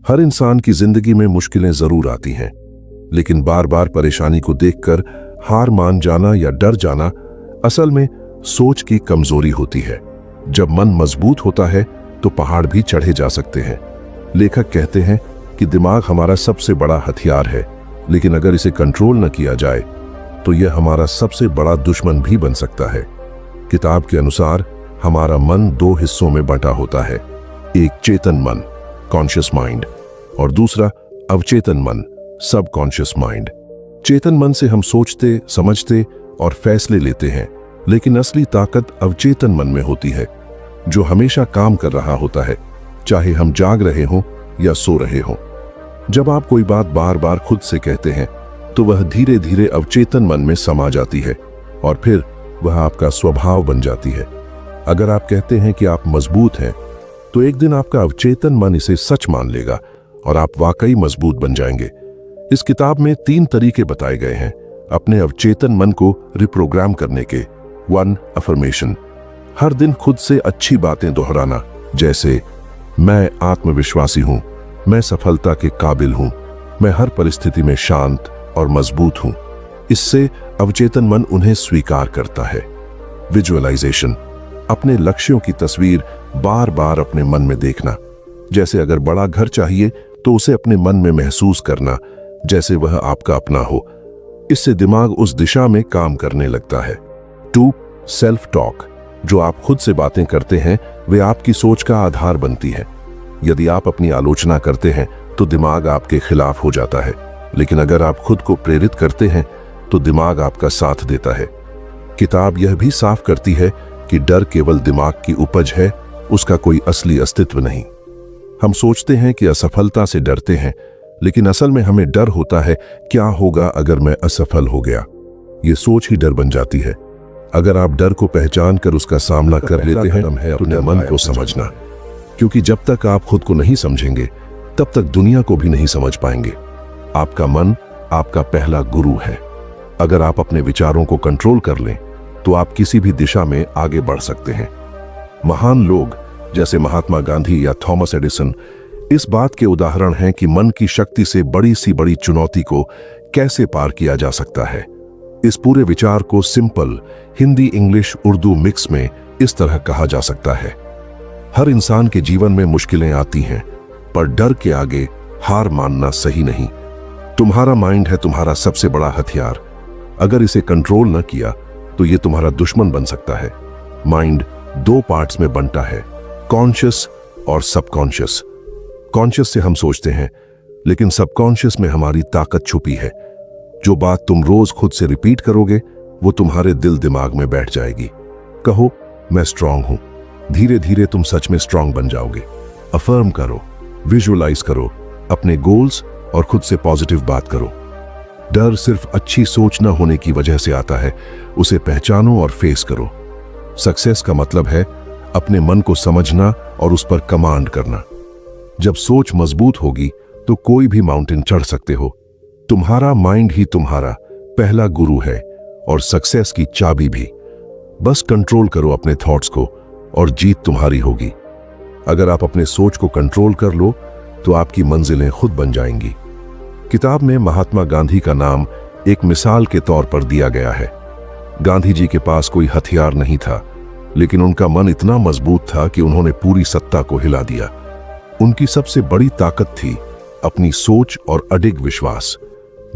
हर इंसान की जिंदगी में मुश्किलें जरूर आती हैं, लेकिन बार बार परेशानी को देखकर हार मान जाना या डर जाना असल में सोच की कमजोरी होती है। जब मन मजबूत होता है तो पहाड़ भी चढ़े जा सकते हैं। लेखक कहते हैं कि दिमाग हमारा सबसे बड़ा हथियार है, लेकिन अगर इसे कंट्रोल न किया जाए तो यह हमारा सबसे बड़ा दुश्मन भी बन सकता है। किताब के अनुसार हमारा मन दो हिस्सों में बंटा होता है, एक चेतन मन कॉन्शियस माइंड और दूसरा अवचेतन मन सबकॉन्शियस माइंड। चेतन मन से हम सोचते, समझते और फैसले लेते हैं, लेकिन असली ताकत अवचेतन मन में होती है, जो हमेशा काम कर रहा होता है, चाहे हम जाग रहे हों या सो रहे हों। जब आप कोई बात बार बार खुद से कहते हैं तो वह धीरे धीरे अवचेतन मन में समा जाती है और फिर वह आपका स्वभाव बन जाती है। अगर आप कहते हैं कि आप मजबूत हैं, तो एक दिन आपका अवचेतन मन इसे सच मान लेगा और आप वाकई मजबूत बन जाएंगे। इस किताब में 3 तरीके बताए गए हैं अपने अवचेतन मन को रिप्रोग्राम करने के। 1. अफर्मेशन, हर दिन खुद से अच्छी बातें दोहराना, जैसे मैं आत्मविश्वासी हूं, मैं सफलता के काबिल हूं, मैं हर परिस्थिति में शांत और मजबूत हूं। इससे अवचेतन मन उन्हें स्वीकार करता है। विजुअलाइजेशन, अपने लक्ष्यों की तस्वीर बार बार अपने मन में देखना, जैसे अगर बड़ा घर चाहिए तो उसे अपने मन में महसूस करना जैसे वह आपका अपना हो। इससे दिमाग उस दिशा में काम करने लगता है। 2. सेल्फ टॉक, जो आप खुद से बातें करते हैं वे आपकी सोच का आधार बनती है। यदि आप अपनी आलोचना करते हैं तो दिमाग आपके खिलाफ हो जाता है, लेकिन अगर आप खुद को प्रेरित करते हैं तो दिमाग आपका साथ देता है। किताब यह भी साफ करती है कि डर केवल दिमाग की उपज है, उसका कोई असली अस्तित्व नहीं। हम सोचते हैं कि असफलता से डरते हैं, लेकिन असल में हमें डर होता है क्या होगा अगर मैं असफल हो गया। ये सोच ही डर बन जाती है। अगर आप डर को पहचान कर उसका सामना कर लेते हैं तो अपने मन को समझना, क्योंकि जब तक आप खुद को नहीं समझेंगे तब तक दुनिया को भी नहीं समझ पाएंगे। आपका मन आपका पहला गुरु है। अगर आप अपने विचारों को कंट्रोल कर लें तो आप किसी भी दिशा में आगे बढ़ सकते हैं। महान लोग जैसे महात्मा गांधी या थॉमस एडिसन इस बात के उदाहरण हैं कि मन की शक्ति से बड़ी सी बड़ी चुनौती को कैसे पार किया जा सकता है। इस पूरे विचार को simple Hindi, English, Urdu mix में इस तरह कहा जा सकता है। हर इंसान के जीवन में मुश्किलें आती हैं, पर डर के आगे हार मानना सही नहीं। तुम्हारा माइंड है तुम्हारा सबसे बड़ा हथियार। अगर इसे कंट्रोल न किया तो ये तुम्हारा दुश्मन बन सकता है। माइंड 2 पार्ट्स में बंटा है, कॉन्शियस और सबकॉन्शियस। कॉन्शियस से हम सोचते हैं, लेकिन सबकॉन्शियस में हमारी ताकत छुपी है। जो बात तुम रोज खुद से रिपीट करोगे वो तुम्हारे दिल दिमाग में बैठ जाएगी। कहो मैं स्ट्रांग हूं, धीरे धीरे तुम सच में स्ट्रांग बन जाओगे। अफर्म करो, विजुअलाइज करो अपने गोल्स और खुद से पॉजिटिव बात करो। डर सिर्फ अच्छी सोच न होने की वजह से आता है, उसे पहचानो और फेस करो। सक्सेस का मतलब है अपने मन को समझना और उस पर कमांड करना। जब सोच मजबूत होगी तो कोई भी माउंटेन चढ़ सकते हो। तुम्हारा माइंड ही तुम्हारा पहला गुरु है और सक्सेस की चाबी भी। बस कंट्रोल करो अपने थॉट्स को और जीत तुम्हारी होगी। अगर आप अपने सोच को कंट्रोल कर लो तो आपकी मंजिलें खुद बन जाएंगी। किताब में महात्मा गांधी का नाम एक मिसाल के तौर पर दिया गया है। गांधी जी के पास कोई हथियार नहीं था, लेकिन उनका मन इतना मजबूत था कि उन्होंने पूरी सत्ता को हिला दिया। उनकी सबसे बड़ी ताकत थी अपनी सोच और अडिग विश्वास,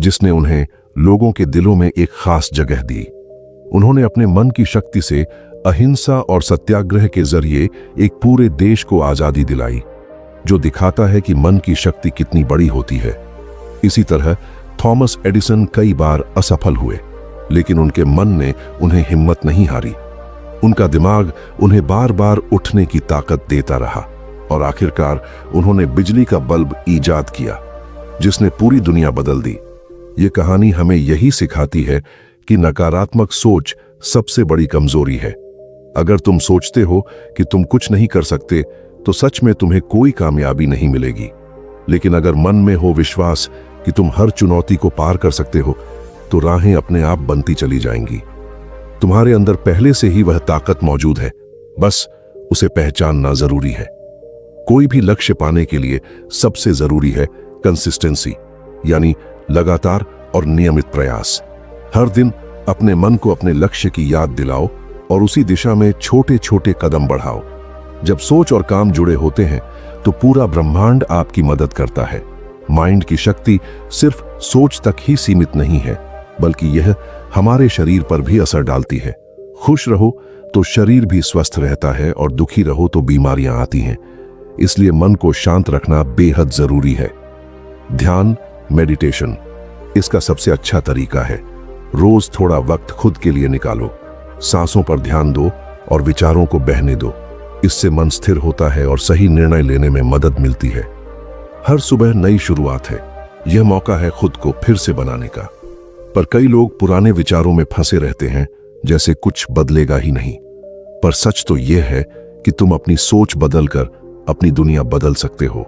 जिसने उन्हें लोगों के दिलों में एक खास जगह दी। उन्होंने अपने मन की शक्ति से अहिंसा और सत्याग्रह के जरिए एक पूरे देश को आजादी दिलाई, जो दिखाता है कि मन की शक्ति कितनी बड़ी होती है। इसी तरह थॉमस एडिसन कई बार असफल हुए, लेकिन उनके मन ने उन्हें हिम्मत नहीं हारी। उनका दिमाग उन्हें बार बार उठने की ताकत देता रहा और आखिरकार उन्होंने बिजली का बल्ब ईजाद किया, जिसने पूरी दुनिया बदल दी। ये कहानी हमें यही सिखाती है कि नकारात्मक सोच सबसे बड़ी कमजोरी है। अगर तुम सोचते हो कि तुम कुछ नहीं कर सकते तो सच में तुम्हें कोई कामयाबी नहीं मिलेगी। लेकिन अगर मन में हो विश्वास कि तुम हर चुनौती को पार कर सकते हो तो राहें अपने आप बनती चली जाएंगी। तुम्हारे अंदर पहले से ही वह ताकत मौजूद है, बस उसे पहचानना जरूरी है। कोई भी लक्ष्य पाने के लिए सबसे जरूरी है कंसिस्टेंसी, यानी लगातार और नियमित प्रयास। हर दिन अपने मन को अपने लक्ष्य की याद दिलाओ और उसी दिशा में छोटे छोटे कदम बढ़ाओ। जब सोच और काम जुड़े होते हैं तो पूरा ब्रह्मांड आपकी मदद करता है। माइंड की शक्ति सिर्फ सोच तक ही सीमित नहीं है, बल्कि यह हमारे शरीर पर भी असर डालती है। खुश रहो तो शरीर भी स्वस्थ रहता है और दुखी रहो तो बीमारियां आती हैं। इसलिए मन को शांत रखना बेहद जरूरी है। ध्यान, मेडिटेशन इसका सबसे अच्छा तरीका है। रोज थोड़ा वक्त खुद के लिए निकालो, सांसों पर ध्यान दो और विचारों को बहने दो। इससे मन स्थिर होता है और सही निर्णय लेने में मदद मिलती है। हर सुबह नई शुरुआत है, यह मौका है खुद को फिर से बनाने का। पर कई लोग पुराने विचारों में फंसे रहते हैं, जैसे कुछ बदलेगा ही नहीं। पर सच तो यह है कि तुम अपनी सोच बदलकर अपनी दुनिया बदल सकते हो।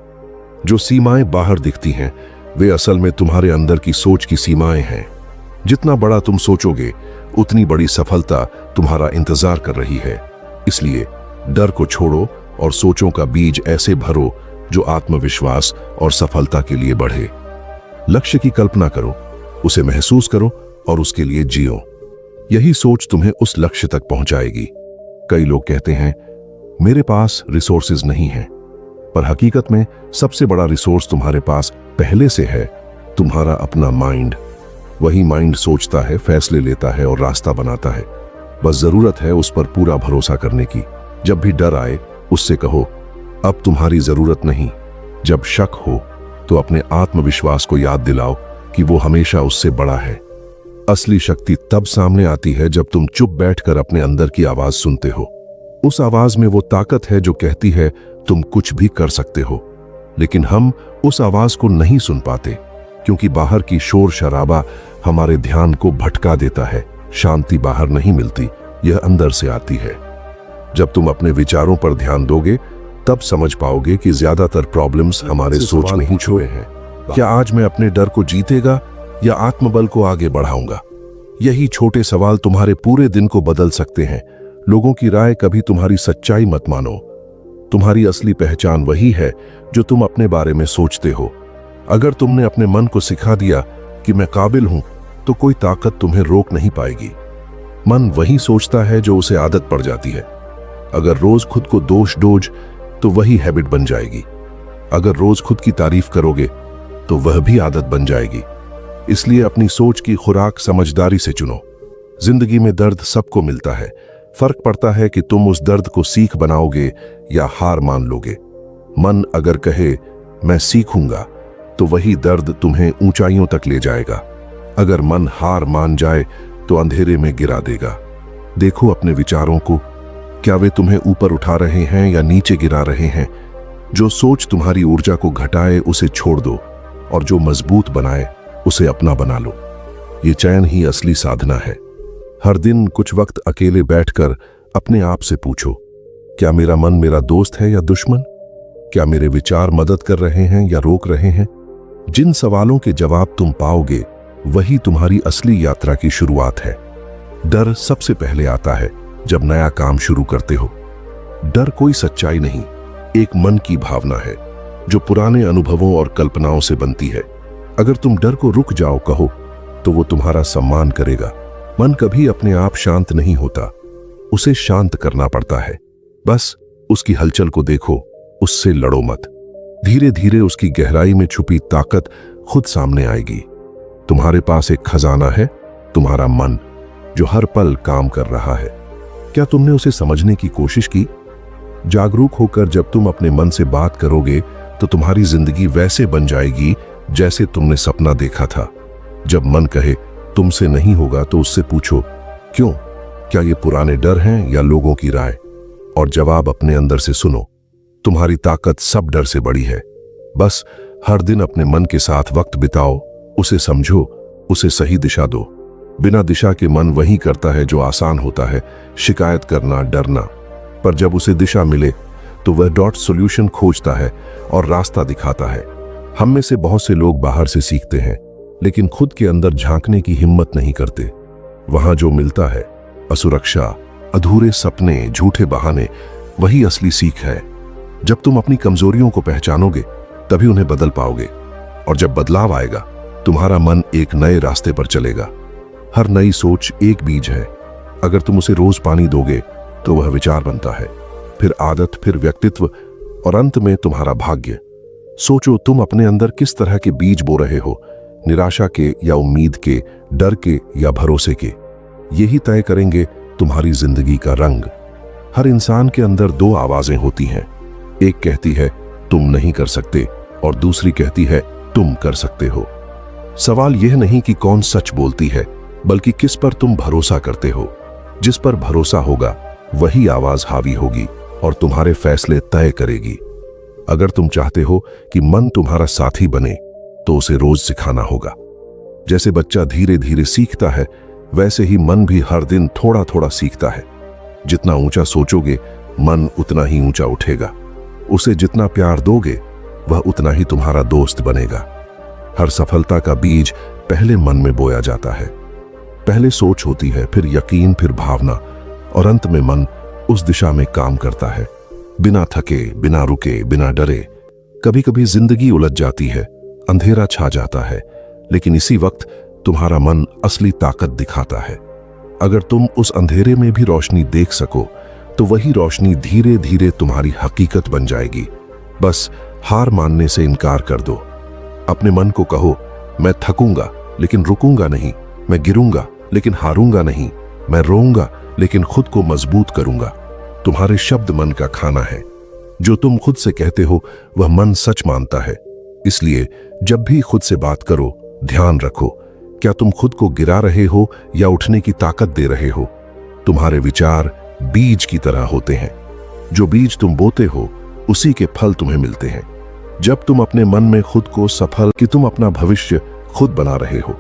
जो सीमाएं बाहर दिखती हैं, वे असल में तुम्हारे अंदर की सोच की सीमाएं हैं। जितना बड़ा तुम सोचोगे, उतनी बड़ी सफलता तुम्हारा इंतजार कर रही है। इसलिए डर को छोड़ो और सोचों का बीज ऐसे भरो जो आत्मविश्वास और सफलता के लिए बढ़े। लक्ष्य की कल्पना करो, उसे महसूस करो और उसके लिए जियो। यही सोच तुम्हें उस लक्ष्य तक पहुंचाएगी। कई लोग कहते हैं मेरे पास रिसोर्सेज नहीं हैं, पर हकीकत में सबसे बड़ा रिसोर्स तुम्हारे पास पहले से है, तुम्हारा अपना माइंड। वही माइंड सोचता है, फैसले लेता है और रास्ता बनाता है। बस जरूरत है उस पर पूरा भरोसा करने की। जब भी डर आए, उससे कहो अब तुम्हारी जरूरत नहीं। जब शक हो तो अपने आत्मविश्वास को याद दिलाओ कि वो हमेशा उससे बड़ा है। असली शक्ति तब सामने आती है जब तुम चुप बैठकर अपने अंदर की आवाज सुनते हो। उस आवाज में वो ताकत है जो कहती है तुम कुछ भी कर सकते हो। लेकिन हम उस आवाज को नहीं सुन पाते, क्योंकि बाहर की शोर शराबा हमारे ध्यान को भटका देता है। शांति बाहर नहीं मिलती, यह अंदर से आती है। जब तुम अपने विचारों पर ध्यान दोगे, तब समझ पाओगे कि ज्यादातर प्रॉब्लम्स हमारे सोच में ही छुए हैं। क्या आज मैं अपने डर को जीतेगा या आत्मबल को आगे बढ़ाऊंगा? यही छोटे सवाल तुम्हारे पूरे दिन को बदल सकते हैं। लोगों की राय कभी तुम्हारी सच्चाई मत मानो। तुम्हारी असली पहचान वही है जो तुम अपने बारे में सोचते हो। अगर तुमने अपने मन को सिखा दिया कि मैं काबिल हूं, तो कोई ताकत तुम्हें रोक नहीं पाएगी। मन वही सोचता है जो उसे आदत पड़ जाती है। अगर रोज खुद को दोष दोज तो वही हैबिट बन जाएगी। अगर रोज खुद की तारीफ करोगे तो वह भी आदत बन जाएगी। इसलिए अपनी सोच की खुराक समझदारी से चुनो। जिंदगी में दर्द सबको मिलता है, फर्क पड़ता है कि तुम उस दर्द को सीख बनाओगे या हार मान लोगे। मन अगर कहे मैं सीखूंगा, तो वही दर्द तुम्हें ऊंचाइयों तक ले जाएगा। अगर मन हार मान जाए तो अंधेरे में गिरा देगा। देखो अपने विचारों को, क्या वे तुम्हें ऊपर उठा रहे हैं या नीचे गिरा रहे हैं? जो सोच तुम्हारी ऊर्जा को घटाए उसे छोड़ दो, और जो मजबूत बनाए उसे अपना बना लो। ये चयन ही असली साधना है। हर दिन कुछ वक्त अकेले बैठकर अपने आप से पूछो, क्या मेरा मन मेरा दोस्त है या दुश्मन? क्या मेरे विचार मदद कर रहे हैं या रोक रहे हैं? जिन सवालों के जवाब तुम पाओगे, वही तुम्हारी असली यात्रा की शुरुआत है। डर सबसे पहले आता है जब नया काम शुरू करते हो। डर कोई सच्चाई नहीं, एक मन की भावना है जो पुराने अनुभवों और कल्पनाओं से बनती है। अगर तुम डर को रुक जाओ कहो, तो वो तुम्हारा सम्मान करेगा। मन कभी अपने आप शांत नहीं होता, उसे शांत करना पड़ता है। बस उसकी हलचल को देखो, उससे लड़ो मत। धीरे धीरे उसकी गहराई में छुपी ताकत खुद सामने आएगी। तुम्हारे पास एक खजाना है, तुम्हारा मन, जो हर पल काम कर रहा है। क्या तुमने उसे समझने की कोशिश की? जागरूक होकर जब तुम अपने मन से बात करोगे, तो तुम्हारी जिंदगी वैसे बन जाएगी जैसे तुमने सपना देखा था। जब मन कहे तुमसे नहीं होगा, तो उससे पूछो क्यों? क्या ये पुराने डर हैं या लोगों की राय? और जवाब अपने अंदर से सुनो। तुम्हारी ताकत सब डर से बड़ी है। बस हर दिन अपने मन के साथ वक्त बिताओ, उसे समझो, उसे सही दिशा दो। बिना दिशा के मन वही करता है जो आसान होता है, शिकायत करना, डरना। पर जब उसे दिशा मिले तो वह डॉट सॉल्यूशन खोजता है और रास्ता दिखाता है। हम में से बहुत से लोग बाहर से सीखते हैं, लेकिन खुद के अंदर झांकने की हिम्मत नहीं करते। वहां जो मिलता है, असुरक्षा, अधूरे सपने, झूठे बहाने, वही असली सीख है। जब तुम अपनी कमजोरियों को पहचानोगे तभी उन्हें बदल पाओगे, और जब बदलाव आएगा तुम्हारा मन एक नए रास्ते पर चलेगा। हर नई सोच एक बीज है, अगर तुम उसे रोज पानी दोगे तो वह विचार बनता है, फिर आदत, फिर व्यक्तित्व और अंत में तुम्हारा भाग्य। सोचो तुम अपने अंदर किस तरह के बीज बो रहे हो, निराशा के या उम्मीद के, डर के या भरोसे के। यही तय करेंगे तुम्हारी जिंदगी का रंग। हर इंसान के अंदर दो आवाजें होती हैं, एक कहती है तुम नहीं कर सकते और दूसरी कहती है तुम कर सकते हो। सवाल यह नहीं कि कौन सच बोलती है, बल्कि किस पर तुम भरोसा करते हो। जिस पर भरोसा होगा वही आवाज हावी होगी और तुम्हारे फैसले तय करेगी। अगर तुम चाहते हो कि मन तुम्हारा साथी बने तो उसे रोज सिखाना होगा। जैसे बच्चा धीरे धीरे सीखता है, वैसे ही मन भी हर दिन थोड़ा थोड़ा सीखता है। जितना ऊंचा सोचोगे मन उतना ही ऊंचा उठेगा। उसे जितना प्यार दोगे वह उतना ही तुम्हारा दोस्त बनेगा। हर सफलता का बीज पहले मन में बोया जाता है। पहले सोच होती है, फिर यकीन, फिर भावना, और अंत में मन उस दिशा में काम करता है, बिना थके, बिना रुके, बिना डरे। कभी कभी जिंदगी उलझ जाती है, अंधेरा छा जाता है, लेकिन इसी वक्त तुम्हारा मन असली ताकत दिखाता है। अगर तुम उस अंधेरे में भी रोशनी देख सको तो वही रोशनी धीरे धीरे तुम्हारी हकीकत बन जाएगी। बस हार मानने से इनकार कर दो। अपने मन को कहो, मैं थकूंगा लेकिन रुकूंगा नहीं, मैं गिरूंगा लेकिन हारूंगा नहीं, मैं रोऊंगा लेकिन खुद को मजबूत करूंगा। तुम्हारे शब्द मन का खाना है। जो तुम खुद से कहते हो वह मन सच मानता है। इसलिए जब भी खुद से बात करो, ध्यान रखो, क्या तुम खुद को गिरा रहे हो या उठने की ताकत दे रहे हो। तुम्हारे विचार बीज की तरह होते हैं। जो बीज तुम बोते हो उसी के फल तुम्हें मिलते हैं। जब तुम अपने मन में खुद को सफल कि तुम अपना भविष्य खुद बना रहे हो।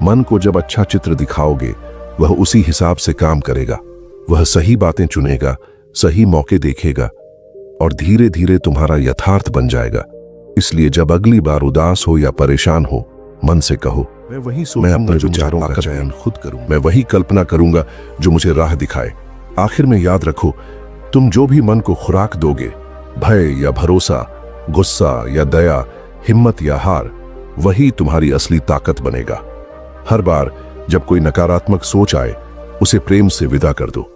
मन को जब अच्छा चित्र दिखाओगे वह उसी हिसाब से काम करेगा। वह सही बातें चुनेगा, सही मौके देखेगा और धीरे धीरे तुम्हारा यथार्थ बन जाएगा। इसलिए जब अगली बार उदास हो या परेशान हो, मन से कहो, मैं अपने विचारों का चयन खुद करूं, मैं वही कल्पना करूंगा जो मुझे राह दिखाए। आखिर में याद रखो, तुम जो भी मन को खुराक दोगे, भय या भरोसा, गुस्सा या दया, हिम्मत या हार, वही तुम्हारी असली ताकत बनेगा। हर बार जब कोई नकारात्मक सोच आए उसे प्रेम से विदा कर दो।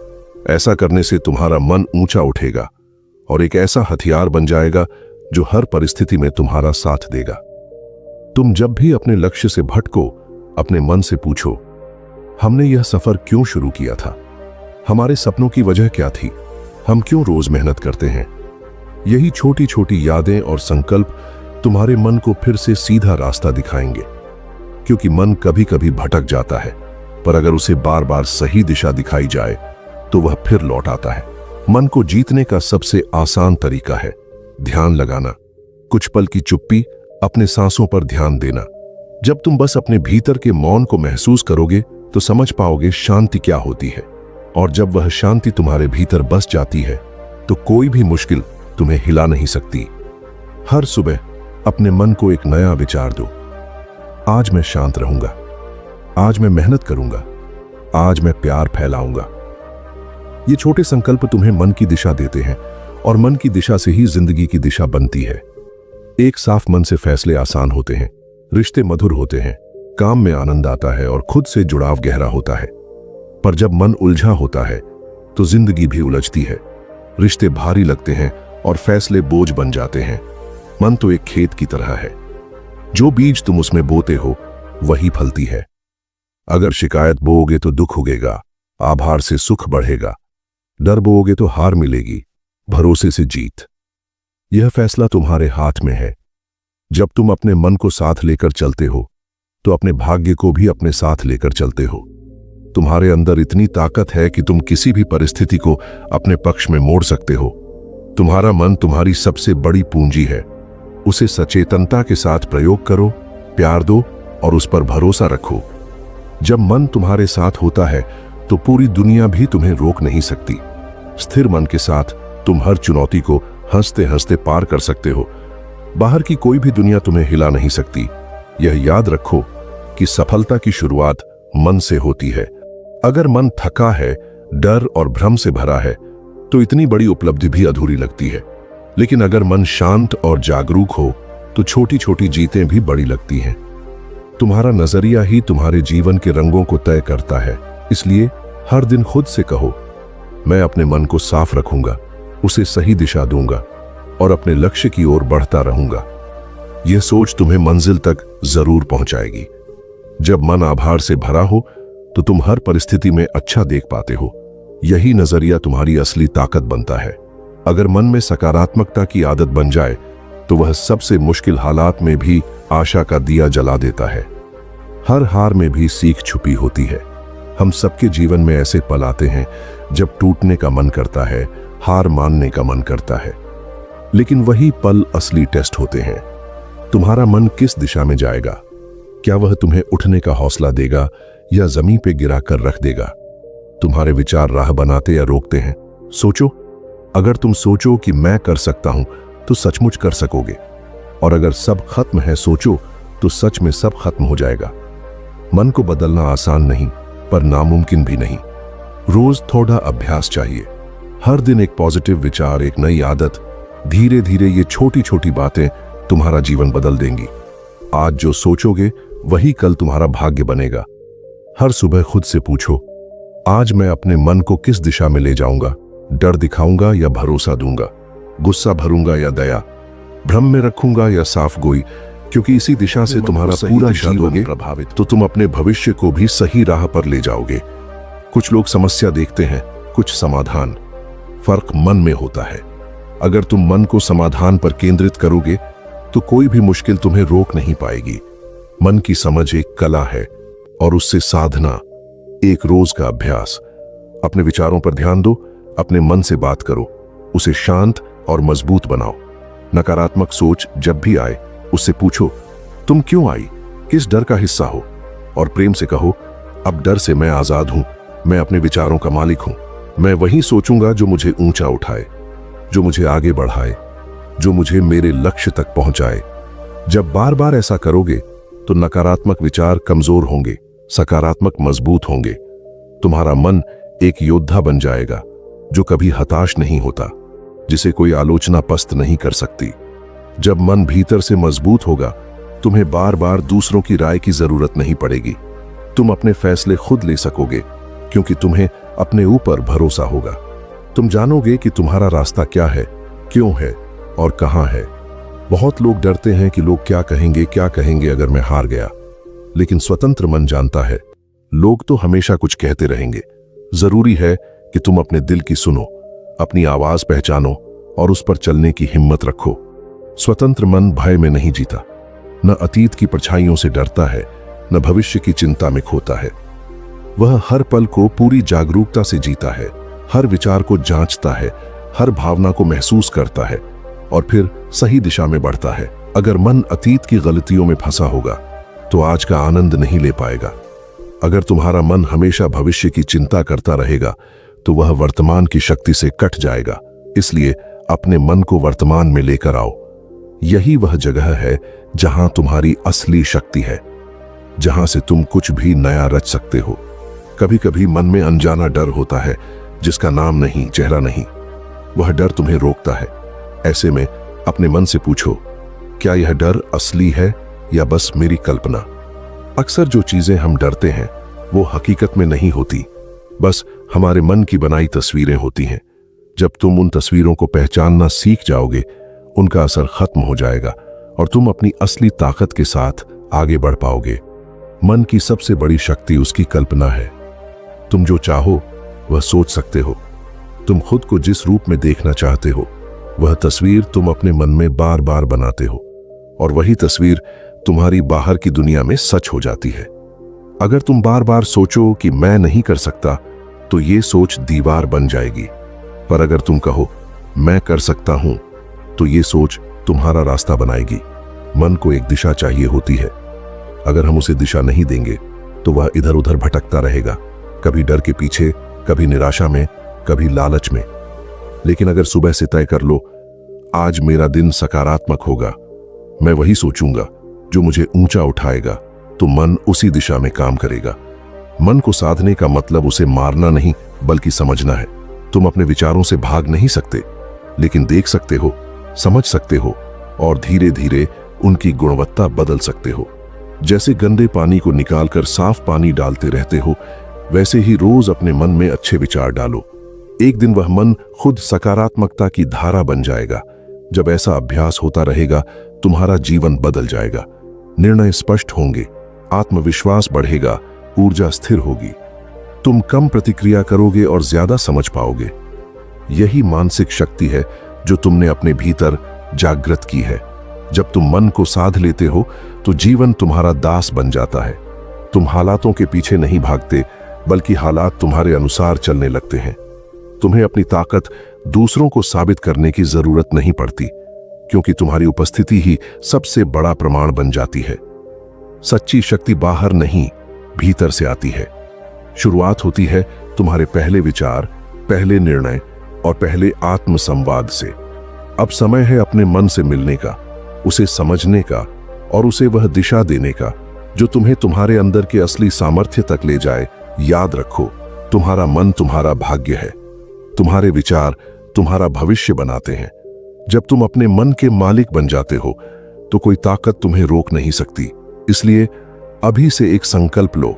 ऐसा करने से तुम्हारा मन ऊंचा उठेगा और एक ऐसा हथियार बन जाएगा जो हर परिस्थिति में तुम्हारा साथ देगा। तुम जब भी अपने लक्ष्य से भटको, अपने मन से पूछो, हमने यह सफर क्यों शुरू किया था? हमारे सपनों की वजह क्या थी? हम क्यों रोज मेहनत करते हैं? यही छोटी छोटी यादें और संकल्प तुम्हारे मन को फिर से सीधा रास्ता दिखाएंगे। क्योंकि मन कभी कभी भटक जाता है, पर अगर उसे बार बार सही दिशा दिखाई जाए तो वह फिर लौट आता है। मन को जीतने का सबसे आसान तरीका है ध्यान लगाना। कुछ पल की चुप्पी, अपने सांसों पर ध्यान देना। जब तुम बस अपने भीतर के मौन को महसूस करोगे तो समझ पाओगे शांति क्या होती है। और जब वह शांति तुम्हारे भीतर बस जाती है तो कोई भी मुश्किल तुम्हें हिला नहीं सकती। हर सुबह अपने मन को एक नया विचार दो। आज मैं शांत रहूंगा, आज मैं मेहनत करूंगा, आज मैं प्यार फैलाऊंगा। ये छोटे संकल्प तुम्हें मन की दिशा देते हैं और मन की दिशा से ही जिंदगी की दिशा बनती है। एक साफ मन से फैसले आसान होते हैं, रिश्ते मधुर होते हैं, काम में आनंद आता है और खुद से जुड़ाव गहरा होता है। पर जब मन उलझा होता है तो जिंदगी भी उलझती है, रिश्ते भारी लगते हैं और फैसले बोझ बन जाते हैं। मन तो एक खेत की तरह है, जो बीज तुम उसमें बोते हो वही फलती है। अगर शिकायत बोओगे तो दुख उगेगा, आभार से सुख बढ़ेगा, डर बोओगे तो हार मिलेगी, भरोसे से जीत। यह फैसला तुम्हारे हाथ में है। जब तुम अपने मन को साथ लेकर चलते हो तो अपने भाग्य को भी अपने साथ लेकर चलते हो। तुम्हारे अंदर इतनी ताकत है कि तुम किसी भी परिस्थिति को अपने पक्ष में मोड़ सकते हो। तुम्हारा मन तुम्हारी सबसे बड़ी पूंजी है। उसे सचेतनता के साथ प्रयोग करो, प्यार दो और उस पर भरोसा रखो। जब मन तुम्हारे साथ होता है तो पूरी दुनिया भी तुम्हें रोक नहीं सकती। स्थिर मन के साथ तुम हर चुनौती को हंसते हंसते पार कर सकते हो। बाहर की कोई भी दुनिया तुम्हें हिला नहीं सकती। यह याद रखो कि सफलता की शुरुआत मन से होती है। अगर मन थका है, डर और भ्रम से भरा है तो इतनी बड़ी उपलब्धि भी अधूरी लगती है। लेकिन अगर मन शांत और जागरूक हो तो छोटी छोटी जीतें भी बड़ी लगती हैं। तुम्हारा नजरिया ही तुम्हारे जीवन के रंगों को तय करता है। इसलिए हर दिन खुद से कहो, मैं अपने मन को साफ रखूंगा, उसे सही दिशा दूंगा और अपने लक्ष्य की ओर बढ़ता रहूंगा। यह सोच तुम्हें मंजिल तक जरूर पहुंचाएगी। जब मन आभार से भरा हो तो तुम हर परिस्थिति में अच्छा देख पाते हो। यही नजरिया तुम्हारी असली ताकत बनता है। अगर मन में सकारात्मकता की आदत बन जाए तो वह सबसे मुश्किल हालात में भी आशा का दिया जला देता है। हर हार में भी सीख छुपी होती है। हम सबके जीवन में ऐसे पल आते हैं जब टूटने का मन करता है, हार मानने का मन करता है, लेकिन वही पल असली टेस्ट होते हैं। तुम्हारा मन किस दिशा में जाएगा? क्या वह तुम्हें उठने का हौसला देगा या जमीन पे गिरा कर रख देगा? तुम्हारे विचार राह बनाते या रोकते हैं? सोचो। अगर तुम सोचो कि मैं कर सकता हूं तो सचमुच कर सकोगे, और अगर सब खत्म है सोचो तो सच में सब खत्म हो जाएगा। मन को बदलना आसान नहीं, पर नामुमकिन भी नहीं। रोज थोड़ा अभ्यास चाहिए। हर दिन एक पॉजिटिव विचार, एक नई आदत। धीरे धीरे ये छोटी छोटी बातें तुम्हारा जीवन बदल देंगी। आज जो सोचोगे वही कल तुम्हारा भाग्य बनेगा। हर सुबह खुद से पूछो, आज मैं अपने मन को किस दिशा में ले जाऊंगा? डर दिखाऊंगा या भरोसा दूंगा? गुस्सा भरूंगा या दया? भ्रम में रखूंगा या साफ गोई? क्योंकि इसी दिशा से तुम्हारा पूरा जीवन प्रभावित, तो तुम अपने भविष्य को भी सही राह पर ले जाओगे। कुछ लोग समस्या देखते हैं, कुछ समाधान। फर्क मन में होता है। अगर तुम मन को समाधान पर केंद्रित करोगे तो कोई भी मुश्किल तुम्हें रोक नहीं पाएगी। मन की समझ एक कला है और उससे साधना एक रोज का अभ्यास। अपने विचारों पर ध्यान दो, अपने मन से बात करो, उसे शांत और मजबूत बनाओ। नकारात्मक सोच जब भी आए उससे पूछो, तुम क्यों आई? किस डर का हिस्सा हो? और प्रेम से कहो, अब डर से मैं आजाद हूं, मैं अपने विचारों का मालिक हूं। मैं वही सोचूंगा जो मुझे ऊंचा उठाए, जो मुझे आगे बढ़ाए, जो मुझे मेरे लक्ष्य तक पहुंचाए। जब बार बार ऐसा करोगे तो नकारात्मक विचार कमजोर होंगे, सकारात्मक मजबूत होंगे। तुम्हारा मन एक योद्धा बन जाएगा जो कभी हताश नहीं होता, जिसे कोई आलोचना पस्त नहीं कर सकती। जब मन भीतर से मजबूत होगा, तुम्हें बार बार दूसरों की राय की जरूरत नहीं पड़ेगी। तुम अपने फैसले खुद ले सकोगे, क्योंकि तुम्हें अपने ऊपर भरोसा होगा। तुम जानोगे कि तुम्हारा रास्ता क्या है, क्यों है और कहां है। बहुत लोग डरते हैं कि लोग क्या कहेंगे अगर मैं हार गया। लेकिन स्वतंत्र मन जानता है, लोग तो हमेशा कुछ कहते रहेंगे। जरूरी है कि तुम अपने दिल की सुनो, अपनी आवाज पहचानो और उस पर चलने की हिम्मत रखो। स्वतंत्र मन भय में नहीं जीता, न अतीत की परछाइयों से डरता है, न भविष्य की चिंता में खोता है। वह हर पल को पूरी जागरूकता से जीता है, हर विचार को जांचता है, हर भावना को महसूस करता है और फिर सही दिशा में बढ़ता है। अगर मन अतीत की गलतियों में फंसा होगा तो आज का आनंद नहीं ले पाएगा। अगर तुम्हारा मन हमेशा भविष्य की चिंता करता रहेगा तो वह वर्तमान की शक्ति से कट जाएगा। इसलिए अपने मन को वर्तमान में लेकर आओ। यही वह जगह है जहां तुम्हारी असली शक्ति है, जहां से तुम कुछ भी नया रच सकते हो। कभी कभी मन में अनजाना डर होता है, जिसका नाम नहीं, चेहरा नहीं। वह डर तुम्हें रोकता है। ऐसे में अपने मन से पूछो, क्या यह डर असली है या बस मेरी कल्पना? अक्सर जो चीजें हम डरते हैं वो हकीकत में नहीं होती, बस हमारे मन की बनाई तस्वीरें होती हैं। जब तुम उन तस्वीरों को पहचानना सीख जाओगे, उनका असर खत्म हो जाएगा और तुम अपनी असली ताकत के साथ आगे बढ़ पाओगे। मन की सबसे बड़ी शक्ति उसकी कल्पना है। तुम जो चाहो वह सोच सकते हो। तुम खुद को जिस रूप में देखना चाहते हो, वह तस्वीर तुम अपने मन में बार बार बनाते हो और वही तस्वीर तुम्हारी बाहर की दुनिया में सच हो जाती है। अगर तुम बार बार सोचो कि मैं नहीं कर सकता, तो ये सोच दीवार बन जाएगी। पर अगर तुम कहो मैं कर सकता हूं, तो ये सोच तुम्हारा रास्ता बनाएगी। मन को एक दिशा चाहिए होती है। अगर हम उसे दिशा नहीं देंगे तो वह इधर उधर भटकता रहेगा, कभी डर के पीछे, कभी निराशा में, कभी लालच में। लेकिन अगर सुबह से तय कर लो, आज मेरा दिन सकारात्मक होगा, मैं वही सोचूंगा जो मुझे ऊंचा उठाएगा, तो मन उसी दिशा में काम करेगा। मन को साधने का मतलब उसे मारना नहीं, बल्कि समझना है। तुम अपने विचारों से भाग नहीं सकते, लेकिन देख सकते हो समझ सकते हो और धीरे धीरे उनकी गुणवत्ता बदल सकते हो। जैसे गंदे पानी को निकालकर साफ पानी डालते रहते हो, वैसे ही रोज अपने मन में अच्छे विचार डालो। एक दिन वह मन खुद सकारात्मकता की धारा बन जाएगा। जब ऐसा अभ्यास होता रहेगा, तुम्हारा जीवन बदल जाएगा। निर्णय स्पष्ट होंगे, आत्मविश्वास बढ़ेगा, ऊर्जा स्थिर होगी। तुम कम प्रतिक्रिया करोगे और ज्यादा समझ पाओगे। यही मानसिक शक्ति है जो तुमने अपने भीतर जागृत की है। जब तुम मन को साध लेते हो तो जीवन तुम्हारा दास बन जाता है। तुम हालातों के पीछे नहीं भागते, बल्कि हालात तुम्हारे अनुसार चलने लगते हैं। तुम्हें अपनी ताकत दूसरों को साबित करने की जरूरत नहीं पड़ती, क्योंकि तुम्हारी उपस्थिति ही सबसे बड़ा प्रमाण बन जाती है। सच्ची शक्ति बाहर नहीं, भीतर से आती है। शुरुआत होती है तुम्हारे पहले विचार, पहले निर्णय और पहले आत्मसंवाद से। अब समय है अपने मन से मिलने का, उसे समझने का और उसे वह दिशा देने का जो तुम्हें तुम्हारे अंदर के असली सामर्थ्य तक ले जाए। याद रखो, तुम्हारा मन तुम्हारा भाग्य है। तुम्हारे विचार तुम्हारा भविष्य बनाते हैं। जब तुम अपने मन के मालिक बन जाते हो तो कोई ताकत तुम्हें रोक नहीं सकती। इसलिए अभी से एक संकल्प लो।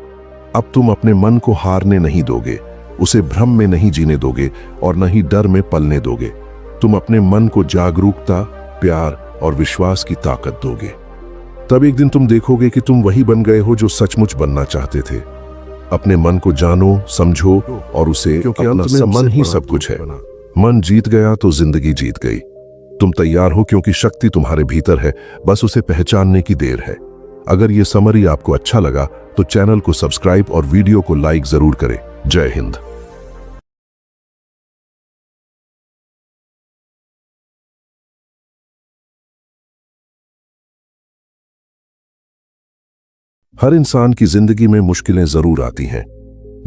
अब तुम अपने मन को हारने नहीं दोगे, उसे भ्रम में नहीं जीने दोगे और न ही डर में पलने दोगे। तुम अपने मन को जागरूकता, प्यार और विश्वास की ताकत दोगे। तब एक दिन तुम देखोगे कि तुम वही बन गए हो जो सचमुच बनना चाहते थे। अपने मन को जानो, समझो और उसे, क्योंकि अंत में मन ही सब कुछ है। मन जीत गया तो जिंदगी जीत गई। तुम तैयार हो, क्योंकि शक्ति तुम्हारे भीतर है, बस उसे पहचानने की देर है। अगर ये समरी आपको अच्छा लगा तो चैनल को सब्सक्राइब और वीडियो को लाइक जरूर करें। जय हिंद। हर इंसान की जिंदगी में मुश्किलें जरूर आती हैं,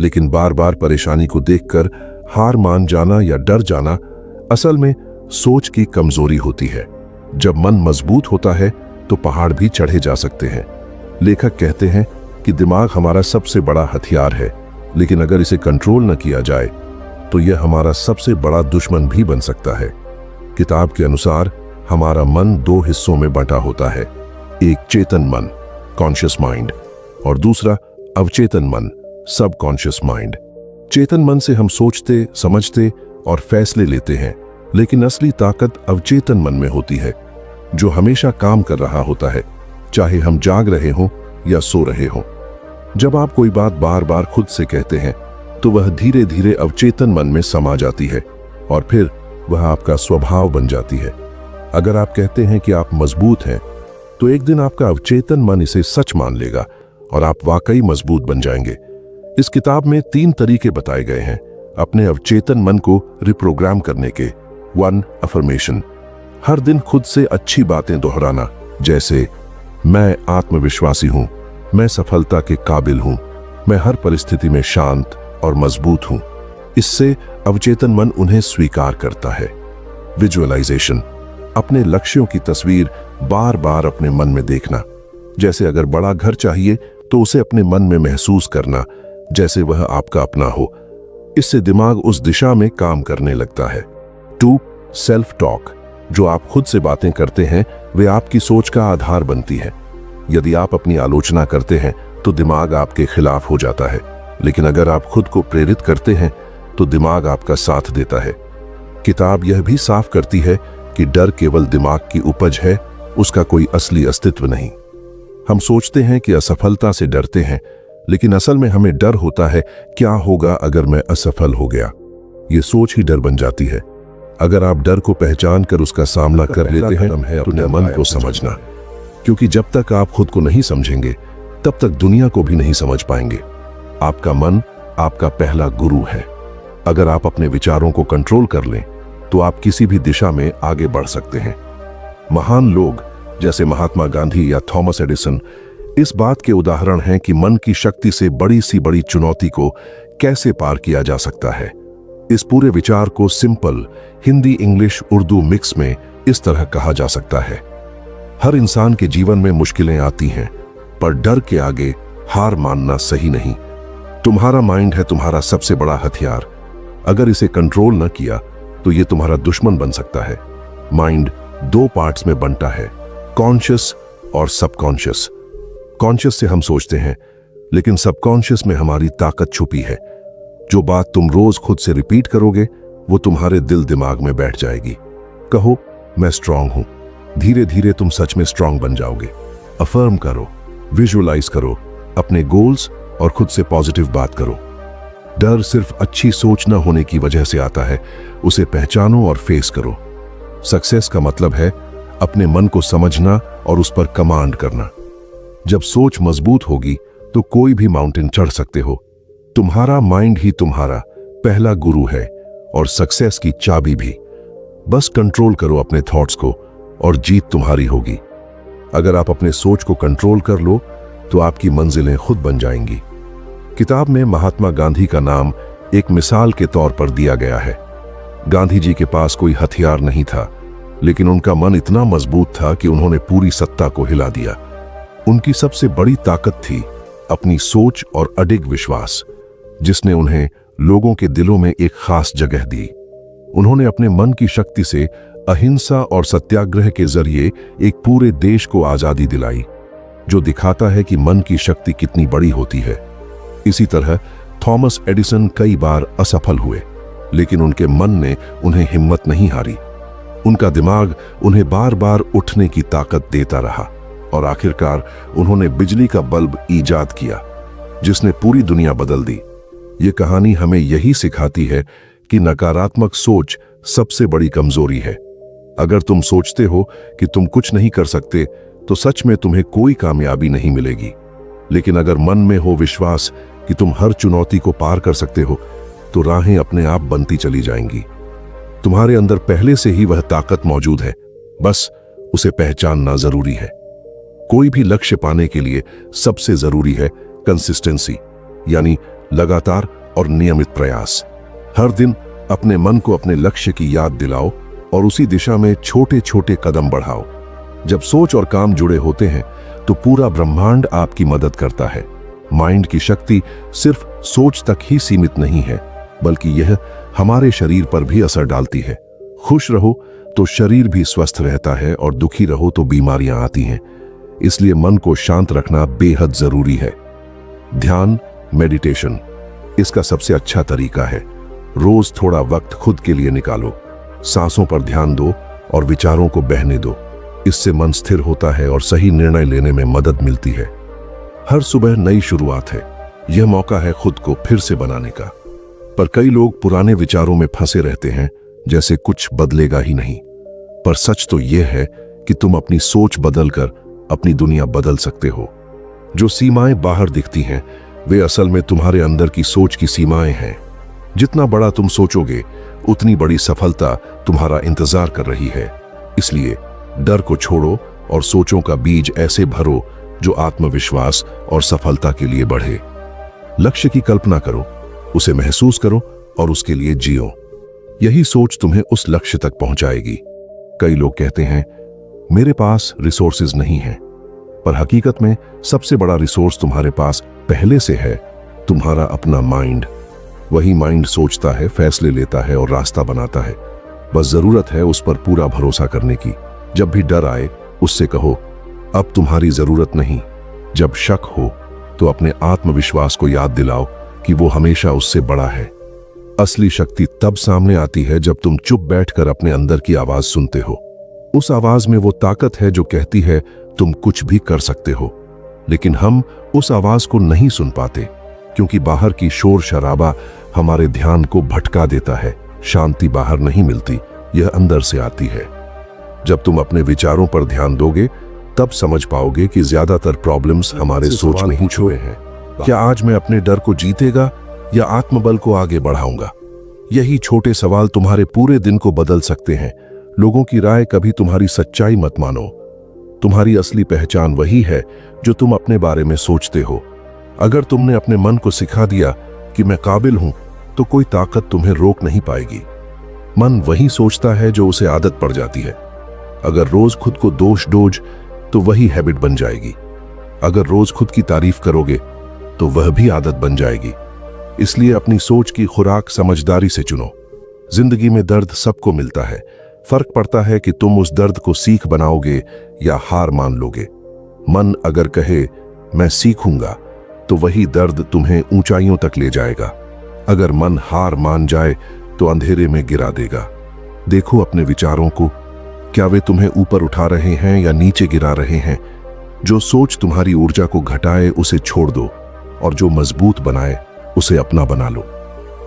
लेकिन बार बार परेशानी को देखकर हार मान जाना या डर जाना असल में सोच की कमजोरी होती है। जब मन मजबूत होता है तो पहाड़ भी चढ़े जा सकते हैं। लेखक कहते हैं कि दिमाग हमारा सबसे बड़ा हथियार है, लेकिन अगर इसे कंट्रोल न किया जाए तो यह हमारा सबसे बड़ा दुश्मन भी बन सकता है। किताब के अनुसार हमारा मन दो हिस्सों में बंटा होता है, एक चेतन मन, कॉन्शियस माइंड, और दूसरा अवचेतन मन, सब कॉन्शियस माइंड। चेतन मन से हम सोचते, समझते और फैसले लेते हैं, लेकिन असली ताकत अवचेतन मन में होती है, जो हमेशा काम कर रहा होता है, चाहे हम जाग रहे हों या सो रहे हों। जब आप कोई बात बार बार खुद से कहते हैं तो वह धीरे धीरे अवचेतन मन में समा जाती है और फिर वह आपका स्वभाव बन जाती है। अगर आप कहते हैं कि आप मजबूत हैं, तो एक दिन आपका अवचेतन मन इसे सच मान लेगा और आप वाकई मजबूत बन जाएंगे। इस किताब में 3 तरीके बताए गए हैं अपने अवचेतन मन को रिप्रोग्राम करने के। 1. अफर्मेशन। हर दिन खुद से अच्छी बातें दोहराना, जैसे मैं आत्मविश्वासी हूं, मैं सफलता के काबिल हूं, मैं हर परिस्थिति में शांत और मजबूत हूं। इससे अवचेतन मन उन्हें स्वीकार करता है। विजुअलाइजेशन। अपने लक्ष्यों की तस्वीर बार बार अपने मन में देखना, जैसे अगर बड़ा घर चाहिए तो उसे अपने मन में महसूस करना जैसे वह आपका अपना हो। इससे दिमाग उस दिशा में काम करने लगता है। 2. Self talk. जो आप खुद से बातें करते हैं वे आपकी सोच का आधार बनती है। यदि आप अपनी आलोचना करते हैं तो दिमाग आपके खिलाफ हो जाता है, लेकिन अगर आप खुद को प्रेरित करते हैं तो दिमाग आपका साथ देता है। किताब यह भी साफ करती है कि डर केवल दिमाग की उपज है, उसका कोई असली अस्तित्व नहीं। हम सोचते हैं कि असफलता से डरते हैं, लेकिन असल में हमें डर होता है क्या होगा अगर मैं असफल हो गया। ये सोच ही डर बन जाती है। अगर आप डर को पहचान कर उसका सामना कर लेते हैं तो अपने मन को समझना, क्योंकि जब तक आप खुद को नहीं समझेंगे तब तक दुनिया को भी नहीं समझ पाएंगे। आपका मन आपका पहला गुरु है। अगर आप अपने विचारों को कंट्रोल कर लें तो आप किसी भी दिशा में आगे बढ़ सकते हैं। महान लोग जैसे महात्मा गांधी या थॉमस एडिसन इस बात के उदाहरण हैं कि मन की शक्ति से बड़ी सी बड़ी चुनौती को कैसे पार किया जा सकता है। इस पूरे विचार को simple Hindi, English, Urdu mix में इस तरह कहा जा सकता है। हर इंसान के जीवन में मुश्किलें आती हैं, पर डर के आगे हार मानना सही नहीं। तुम्हारा माइंड है तुम्हारा सबसे बड़ा हथियार। अगर इसे कंट्रोल न किया तो ये तुम्हारा दुश्मन बन सकता है। माइंड दो पार्ट्स में बंटा है, कॉन्शियस और सबकॉन्शियस। कॉन्शियस से हम सोचते हैं, लेकिन सबकॉन्शियस में हमारी ताकत छुपी है। जो बात तुम रोज खुद से रिपीट करोगे वो तुम्हारे दिल दिमाग में बैठ जाएगी। कहो, मैं स्ट्रांग हूं। धीरे धीरे तुम सच में स्ट्रांग बन जाओगे। अफर्म करो, विजुअलाइज करो अपने गोल्स और खुद से पॉजिटिव बात करो। डर सिर्फ अच्छी सोच न होने की वजह से आता है, उसे पहचानो और फेस करो। सक्सेस का मतलब है अपने मन को समझना और उस पर कमांड करना। जब सोच मजबूत होगी तो कोई भी माउंटेन चढ़ सकते हो। तुम्हारा माइंड ही तुम्हारा पहला गुरु है और सक्सेस की चाबी भी। बस कंट्रोल करो अपने थॉट्स को और जीत तुम्हारी होगी। अगर आप अपने सोच को कंट्रोल कर लो तो आपकी मंजिलें खुद बन जाएंगी। किताब में महात्मा गांधी का नाम एक मिसाल के तौर पर दिया गया है। गांधी जी के पास कोई हथियार नहीं था, लेकिन उनका मन इतना मजबूत था कि उन्होंने पूरी सत्ता को हिला दिया। उनकी सबसे बड़ी ताकत थी अपनी सोच और अडिग विश्वास, जिसने उन्हें लोगों के दिलों में एक खास जगह दी। उन्होंने अपने मन की शक्ति से अहिंसा और सत्याग्रह के जरिए एक पूरे देश को आजादी दिलाई, जो दिखाता है कि मन की शक्ति कितनी बड़ी होती है। इसी तरह थॉमस एडिसन कई बार असफल हुए, लेकिन उनके मन ने उन्हें हिम्मत नहीं हारी। उनका दिमाग उन्हें बार बार उठने की ताकत देता रहा और आखिरकार उन्होंने बिजली का बल्ब ईजाद किया, जिसने पूरी दुनिया बदल दी। ये कहानी हमें यही सिखाती है कि नकारात्मक सोच सबसे बड़ी कमजोरी है। अगर तुम सोचते हो कि तुम कुछ नहीं कर सकते, तो सच में तुम्हें कोई कामयाबी नहीं मिलेगी। लेकिन अगर मन में हो विश्वास कि तुम हर चुनौती को पार कर सकते हो, तो राहें अपने आप बनती चली जाएंगी। तुम्हारे अंदर पहले से ही वह ताकत मौजूद है, बस उसे पहचानना जरूरी है। कोई भी लक्ष्य पाने के लिए सबसे जरूरी है कंसिस्टेंसी, यानी लगातार और नियमित प्रयास। हर दिन अपने मन को अपने लक्ष्य की याद दिलाओ और उसी दिशा में छोटे छोटे कदम बढ़ाओ। जब सोच और काम जुड़े होते हैं तो पूरा ब्रह्मांड आपकी मदद करता है। माइंड की शक्ति सिर्फ सोच तक ही सीमित नहीं है, बल्कि यह हमारे शरीर पर भी असर डालती है। खुश रहो तो शरीर भी स्वस्थ रहता है और दुखी रहो तो बीमारियां आती हैं। इसलिए मन को शांत रखना बेहद जरूरी है। ध्यान, मेडिटेशन इसका सबसे अच्छा तरीका है। रोज थोड़ा वक्त खुद के लिए निकालो, सांसों पर ध्यान दो और विचारों को बहने दो। इससे मन स्थिर होता है और सही निर्णय लेने में मदद मिलती है। हर सुबह नई शुरुआत है, यह मौका है खुद को फिर से बनाने का। पर कई लोग पुराने विचारों में फंसे रहते हैं, जैसे कुछ बदलेगा ही नहीं। पर सच तो यह है कि तुम अपनी सोच बदलकर अपनी दुनिया बदल सकते हो। जो सीमाएं बाहर दिखती हैं, वे असल में तुम्हारे अंदर की सोच की सीमाएं हैं। जितना बड़ा तुम सोचोगे, उतनी बड़ी सफलता तुम्हारा इंतजार कर रही है। इसलिए डर को छोड़ो और सोचों का बीज ऐसे भरो जो आत्मविश्वास और सफलता के लिए बढ़े। लक्ष्य की कल्पना करो, उसे महसूस करो और उसके लिए जियो। यही सोच तुम्हें उस लक्ष्य तक पहुंचाएगी। कई लोग कहते हैं, मेरे पास रिसोर्सेज नहीं है, पर हकीकत में सबसे बड़ा रिसोर्स तुम्हारे पास पहले से है, तुम्हारा अपना माइंड। वही माइंड सोचता है, फैसले लेता है और रास्ता बनाता है। बस जरूरत है उस पर पूरा भरोसा करने की। जब भी डर आए, उससे कहो, अब तुम्हारी जरूरत नहीं। जब शक हो तो अपने आत्मविश्वास को याद दिलाओ कि वो हमेशा उससे बड़ा है। असली शक्ति तब सामने आती है जब तुम चुप बैठकर अपने अंदर की आवाज सुनते हो। उस आवाज में वो ताकत है जो कहती है तुम कुछ भी कर सकते हो। लेकिन हम उस आवाज को नहीं सुन पाते, क्योंकि बाहर की शोर शराबा हमारे ध्यान को भटका देता है। शांति बाहर नहीं मिलती, यह अंदर से आती है। जब तुम अपने विचारों पर ध्यान दोगे, तब समझ पाओगे कि ज्यादातर प्रॉब्लम्स हमारे सोच में ही छुपे हैं। क्या आज मैं अपने डर को जीतेगा या आत्मबल को आगे बढ़ाऊंगा? यही छोटे सवाल तुम्हारे पूरे दिन को बदल सकते हैं। लोगों की राय कभी तुम्हारी सच्चाई मत मानो। तुम्हारी असली पहचान वही है जो तुम अपने बारे में सोचते हो। अगर तुमने अपने मन को सिखा दिया कि मैं काबिल हूं, तो कोई ताकत तुम्हें रोक नहीं पाएगी। मन वही सोचता है जो उसे आदत पड़ जाती है। अगर रोज खुद को दोष दोज तो वही हैबिट बन जाएगी। अगर रोज खुद की तारीफ करोगे तो वह भी आदत बन जाएगी। इसलिए अपनी सोच की खुराक समझदारी से चुनो। जिंदगी में दर्द सबको मिलता है, फर्क पड़ता है कि तुम उस दर्द को सीख बनाओगे या हार मान लोगे। मन अगर कहे मैं सीखूंगा, तो वही दर्द तुम्हें ऊंचाइयों तक ले जाएगा। अगर मन हार मान जाए तो अंधेरे में गिरा देगा। देखो अपने विचारों को, क्या वे तुम्हें ऊपर उठा रहे हैं या नीचे गिरा रहे हैं? जो सोच तुम्हारी ऊर्जा को घटाए उसे छोड़ दो, और जो मजबूत बनाए उसे अपना बना लो।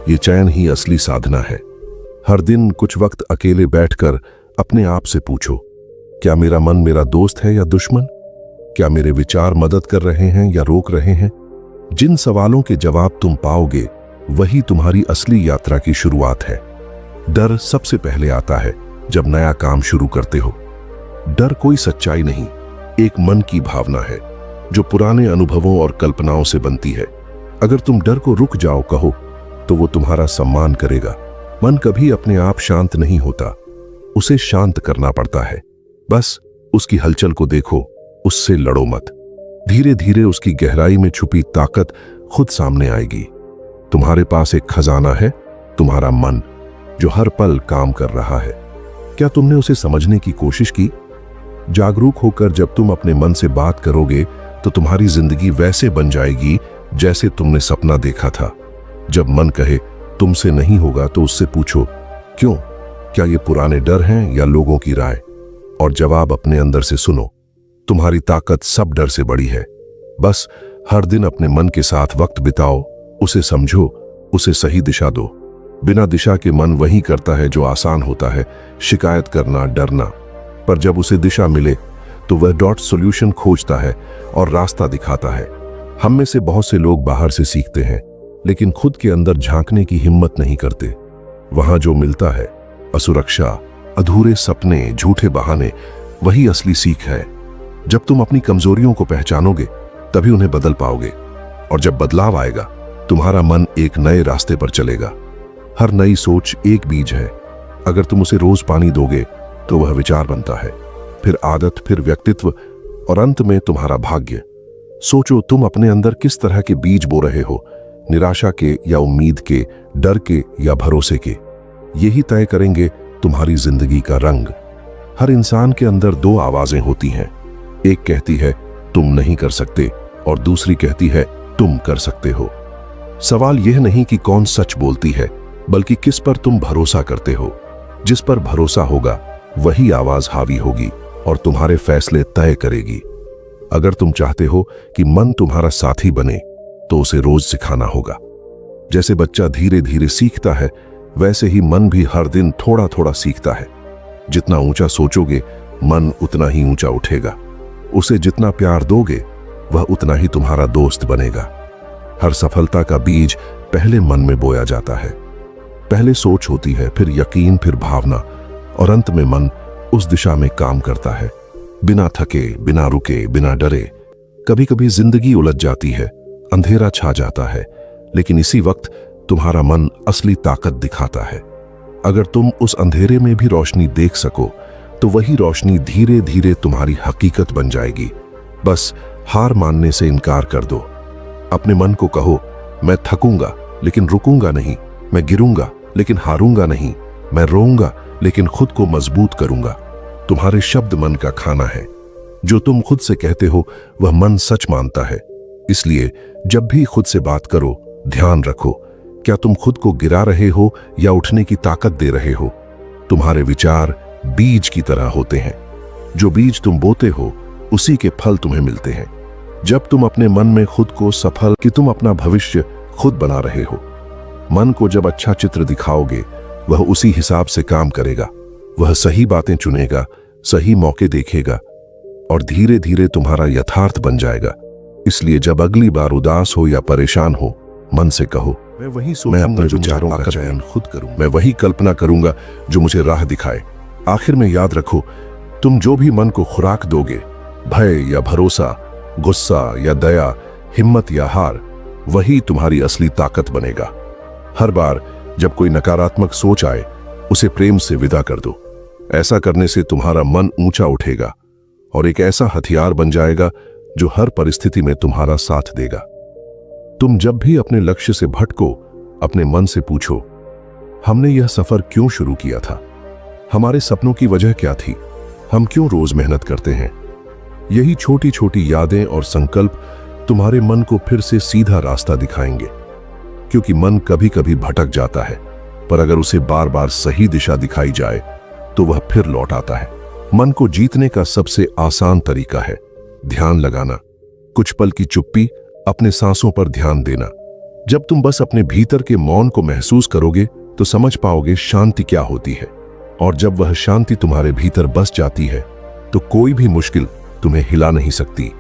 ये चैन ही असली साधना है। हर दिन कुछ वक्त अकेले बैठकर अपने आप से पूछो, क्या मेरा मन मेरा दोस्त है या दुश्मन? क्या मेरे विचार मदद कर रहे हैं या रोक रहे हैं? जिन सवालों के जवाब तुम पाओगे, वही तुम्हारी असली यात्रा की शुरुआत है। डर सबसे पहले आता है जब नया काम शुरू करते हो। डर कोई सच्चाई नहीं, एक मन की भावना है जो पुराने अनुभवों और कल्पनाओं से बनती है। अगर तुम डर को रुक जाओ कहो, तो वो तुम्हारा सम्मान करेगा। मन कभी अपने आप शांत नहीं होता, उसे शांत करना पड़ता है। बस उसकी हलचल को देखो, उससे लड़ो मत। धीरे धीरे उसकी गहराई में छुपी ताकत खुद सामने आएगी। तुम्हारे पास एक खजाना है, तुम्हारा मन, जो हर पल काम कर रहा है। क्या तुमने उसे समझने की कोशिश की? जागरूक होकर जब तुम अपने मन से बात करोगे, तो तुम्हारी जिंदगी वैसे बन जाएगी जैसे तुमने सपना देखा था। जब मन कहे तुमसे नहीं होगा, तो उससे पूछो क्यों? क्या ये पुराने डर हैं या लोगों की राय? और जवाब अपने अंदर से सुनो। तुम्हारी ताकत सब डर से बड़ी है। बस हर दिन अपने मन के साथ वक्त बिताओ, उसे समझो, उसे सही दिशा दो। बिना दिशा के मन वही करता है जो आसान होता है, शिकायत करना, डरना। पर जब उसे दिशा मिले, तो वह डॉट सॉल्यूशन खोजता है और रास्ता दिखाता है। हम में से बहुत से लोग बाहर से सीखते हैं, लेकिन खुद के अंदर झांकने की हिम्मत नहीं करते। वहां जो मिलता है, असुरक्षा, अधूरे सपने, झूठे बहाने, वही असली सीख है। जब तुम अपनी कमजोरियों को पहचानोगे, तभी उन्हें बदल पाओगे। और जब बदलाव आएगा, तुम्हारा मन एक नए रास्ते पर चलेगा। हर नई सोच एक बीज है। अगर तुम उसे रोज पानी दोगे, तो वह विचार बनता है, फिर आदत, फिर व्यक्तित्व, और अंत में तुम्हारा भाग्य। सोचो तुम अपने अंदर किस तरह के बीज बो रहे हो, निराशा के या उम्मीद के, डर के या भरोसे के। यही तय करेंगे तुम्हारी जिंदगी का रंग। हर इंसान के अंदर दो आवाजें होती हैं। एक कहती है तुम नहीं कर सकते, और दूसरी कहती है तुम कर सकते हो। सवाल यह नहीं कि कौन सच बोलती है, बल्कि किस पर तुम भरोसा करते हो। जिस पर भरोसा होगा, वही आवाज हावी होगी और तुम्हारे फैसले तय करेगी। अगर तुम चाहते हो कि मन तुम्हारा साथी बने, तो उसे रोज सिखाना होगा। जैसे बच्चा धीरे धीरे सीखता है, वैसे ही मन भी हर दिन थोड़ा थोड़ा सीखता है। जितना ऊंचा सोचोगे, मन उतना ही ऊंचा उठेगा। उसे जितना प्यार दोगे, वह उतना ही तुम्हारा दोस्त बनेगा। हर सफलता का बीज पहले मन में बोया जाता है। पहले सोच होती है, फिर यकीन, फिर भावना, और अंत में मन उस दिशा में काम करता है, बिना थके, बिना रुके, बिना डरे। कभी कभी जिंदगी उलझ जाती है, अंधेरा छा जाता है, लेकिन इसी वक्त तुम्हारा मन असली ताकत दिखाता है। अगर तुम उस अंधेरे में भी रोशनी देख सको, तो वही रोशनी धीरे धीरे तुम्हारी हकीकत बन जाएगी। बस हार मानने से इनकार कर दो। अपने मन को कहो, मैं थकूंगा लेकिन रुकूंगा नहीं, मैं गिरूंगा लेकिन हारूंगा नहीं, मैं रोऊंगा लेकिन खुद को मजबूत करूंगा। तुम्हारे शब्द मन का खाना है। जो तुम खुद से कहते हो, वह मन सच मानता है। इसलिए जब भी खुद से बात करो, ध्यान रखो, क्या तुम खुद को गिरा रहे हो या उठने की ताकत दे रहे हो? तुम्हारे विचार बीज की तरह होते हैं। जो बीज तुम बोते हो, उसी के फल तुम्हें मिलते हैं। जब तुम अपने मन में खुद को सफल कि तुम अपना भविष्य खुद बना रहे हो। मन को जब अच्छा चित्र दिखाओगे, वह उसी हिसाब से काम करेगा। वह सही बातें चुनेगा, सही मौके देखेगा, और धीरे धीरे तुम्हारा यथार्थ बन जाएगा। इसलिए जब अगली बार उदास हो या परेशान हो, मन से कहो, मैं अपने विचारों का चयन खुद करूं, मैं वही कल्पना करूंगा जो मुझे राह दिखाए। आखिर में याद रखो, तुम जो भी मन को खुराक दोगे, भय या भरोसा, गुस्सा या दया, हिम्मत या हार, वही तुम्हारी असली ताकत बनेगा। हर बार जब कोई नकारात्मक सोच आए, उसे प्रेम से विदा कर दो। ऐसा करने से तुम्हारा मन ऊंचा उठेगा और एक ऐसा हथियार बन जाएगा जो हर परिस्थिति में तुम्हारा साथ देगा। तुम जब भी अपने लक्ष्य से भटको, अपने मन से पूछो, हमने यह सफर क्यों शुरू किया था? हमारे सपनों की वजह क्या थी, हम क्यों रोज मेहनत करते हैं। यही छोटी छोटी यादें और संकल्प तुम्हारे मन को फिर से सीधा रास्ता दिखाएंगे। क्योंकि मन कभी कभी भटक जाता है, पर अगर उसे बार बार सही दिशा दिखाई जाए तो वह फिर लौट आता है। मन को जीतने का सबसे आसान तरीका है ध्यान लगाना। कुछ पल की चुप्पी, अपने सांसों पर ध्यान देना। जब तुम बस अपने भीतर के मौन को महसूस करोगे तो समझ पाओगे शांति क्या होती है। और जब वह शांति तुम्हारे भीतर बस जाती है तो कोई भी मुश्किल तुम्हें हिला नहीं सकती।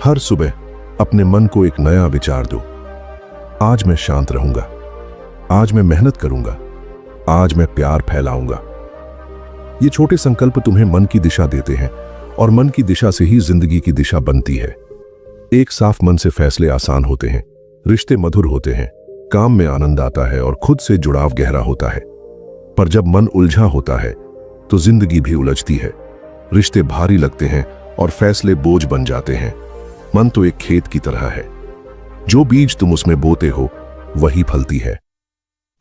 हर सुबह अपने मन को एक नया विचार दो। आज मैं शांत रहूंगा, आज मैं मेहनत करूंगा, आज मैं प्यार फैलाऊंगा। ये छोटे संकल्प तुम्हें मन की दिशा देते हैं और मन की दिशा से ही जिंदगी की दिशा बनती है। एक साफ मन से फैसले आसान होते हैं, रिश्ते मधुर होते हैं, काम में आनंद आता है और खुद से जुड़ाव गहरा होता है। पर जब मन उलझा होता है तो जिंदगी भी उलझती है, रिश्ते भारी लगते हैं और फैसले बोझ बन जाते हैं। मन तो एक खेत की तरह है, जो बीज तुम उसमें बोते हो वही फलती है।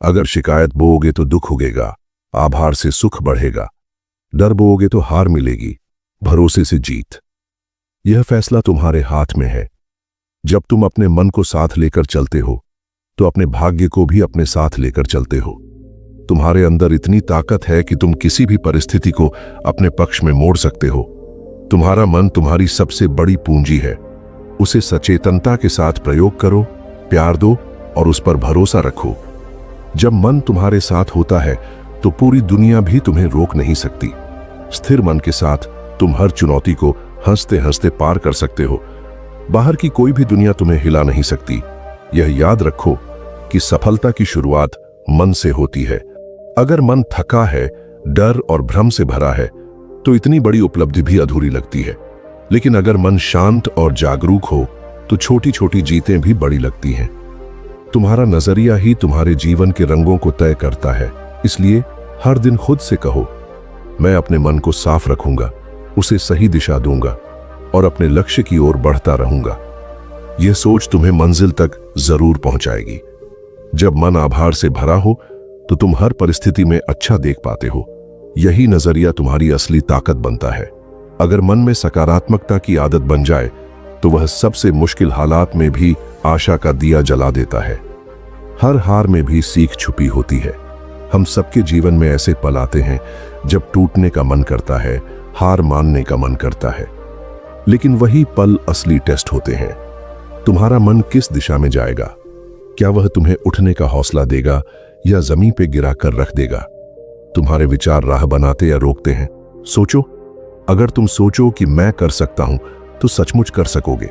अगर शिकायत बोओगे तो दुख उगेगा, आभार से सुख बढ़ेगा, डर बोओगे तो हार मिलेगी, भरोसे से जीत। यह फैसला तुम्हारे हाथ में है। जब तुम अपने मन को साथ लेकर चलते हो तो अपने भाग्य को भी अपने साथ लेकर चलते हो। तुम्हारे अंदर इतनी ताकत है कि तुम किसी भी परिस्थिति को अपने पक्ष में मोड़ सकते हो। तुम्हारा मन तुम्हारी सबसे बड़ी पूंजी है। उसे सचेतनता के साथ प्रयोग करो, प्यार दो और उस पर भरोसा रखो। जब मन तुम्हारे साथ होता है तो पूरी दुनिया भी तुम्हें रोक नहीं सकती। स्थिर मन के साथ तुम हर चुनौती को हंसते हंसते पार कर सकते हो। बाहर की कोई भी दुनिया तुम्हें हिला नहीं सकती। यह याद रखो कि सफलता की शुरुआत मन से होती है। अगर मन थका है, डर और भ्रम से भरा है तो इतनी बड़ी उपलब्धि भी अधूरी लगती है। लेकिन अगर मन शांत और जागरूक हो तो छोटी छोटी जीतें भी बड़ी लगती हैं। तुम्हारा नजरिया ही तुम्हारे जीवन के रंगों को तय करता है। इसलिए हर दिन खुद से कहो, मैं अपने मन को साफ रखूंगा, उसे सही दिशा दूंगा और अपने लक्ष्य की ओर बढ़ता रहूंगा। यह सोच तुम्हें मंजिल तक जरूर पहुंचाएगी। जब मन आभार से भरा हो तो तुम हर परिस्थिति में अच्छा देख पाते हो। यही नजरिया तुम्हारी असली ताकत बनता है। अगर मन में सकारात्मकता की आदत बन जाए तो वह सबसे मुश्किल हालात में भी आशा का दिया जला देता है। हर हार में भी सीख छुपी होती है। हम सबके जीवन में ऐसे पल आते हैं जब टूटने का मन करता है, हार मानने का मन करता है। लेकिन वही पल असली टेस्ट होते हैं। तुम्हारा मन किस दिशा में जाएगा? क्या वह तुम्हें उठने का हौसला देगा या जमीन पे गिराकर रख देगा? तुम्हारे विचार राह बनाते या रोकते हैं? सोचो। अगर तुम सोचो कि मैं कर सकता हूं तो सचमुच कर सकोगे।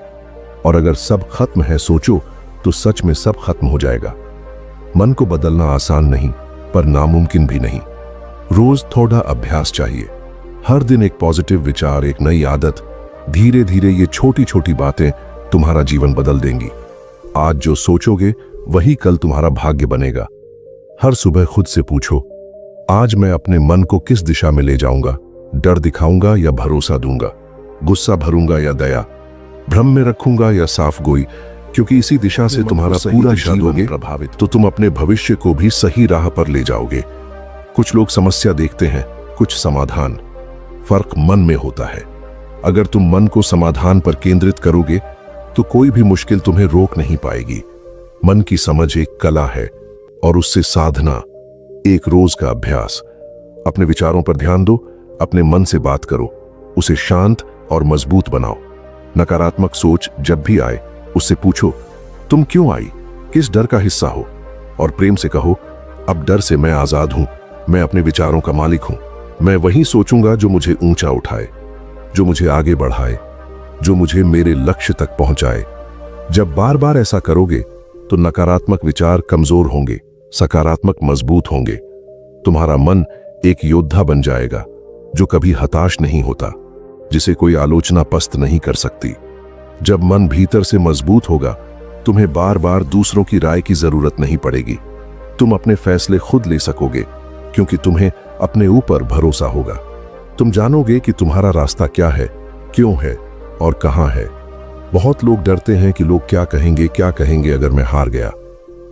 और अगर सब खत्म है सोचो तो सच में सब खत्म हो जाएगा। मन को बदलना आसान नहीं, पर नामुमकिन भी नहीं। रोज थोड़ा अभ्यास चाहिए। हर दिन एक पॉजिटिव विचार, एक नई आदत। धीरे धीरे ये छोटी छोटी बातें तुम्हारा जीवन बदल देंगी। आज जो सोचोगे वही कल तुम्हारा भाग्य बनेगा। हर सुबह खुद से पूछो, आज मैं अपने मन को किस दिशा में ले जाऊंगा? डर दिखाऊंगा या भरोसा दूंगा? गुस्सा भरूंगा या दया? भ्रम में रखूंगा या साफ गोई? क्योंकि इसी दिशा से तुम्हारा पूरा जीवन प्रभावित, तो तुम अपने भविष्य को भी सही राह पर ले जाओगे। कुछ लोग समस्या देखते हैं, कुछ समाधान। फर्क मन में होता है। अगर तुम मन को समाधान पर केंद्रित करोगे तो कोई भी मुश्किल तुम्हें रोक नहीं पाएगी। मन की समझ एक कला है और उससे साधना एक रोज का अभ्यास। अपने विचारों पर ध्यान दो, अपने मन से बात करो, उसे शांत और मजबूत बनाओ। नकारात्मक सोच जब भी आए उससे पूछो, तुम क्यों आई? किस डर का हिस्सा हो? और प्रेम से कहो, अब डर से मैं आजाद हूं, मैं अपने विचारों का मालिक हूं। मैं वही सोचूंगा जो मुझे ऊंचा उठाए, जो मुझे आगे बढ़ाए, जो मुझे मेरे लक्ष्य तक पहुंचाए। जब बार बार ऐसा करोगे तो नकारात्मक विचार कमजोर होंगे, सकारात्मक मजबूत होंगे। तुम्हारा मन एक योद्धा बन जाएगा जो कभी हताश नहीं होता, जिसे कोई आलोचना पस्त नहीं कर सकती। जब मन भीतर से मजबूत होगा तुम्हें बार बार दूसरों की राय की जरूरत नहीं पड़ेगी। तुम अपने फैसले खुद ले सकोगे क्योंकि तुम्हें अपने ऊपर भरोसा होगा। तुम जानोगे कि तुम्हारा रास्ता क्या है, क्यों है और कहां है। बहुत लोग डरते हैं कि लोग क्या कहेंगे अगर मैं हार गया।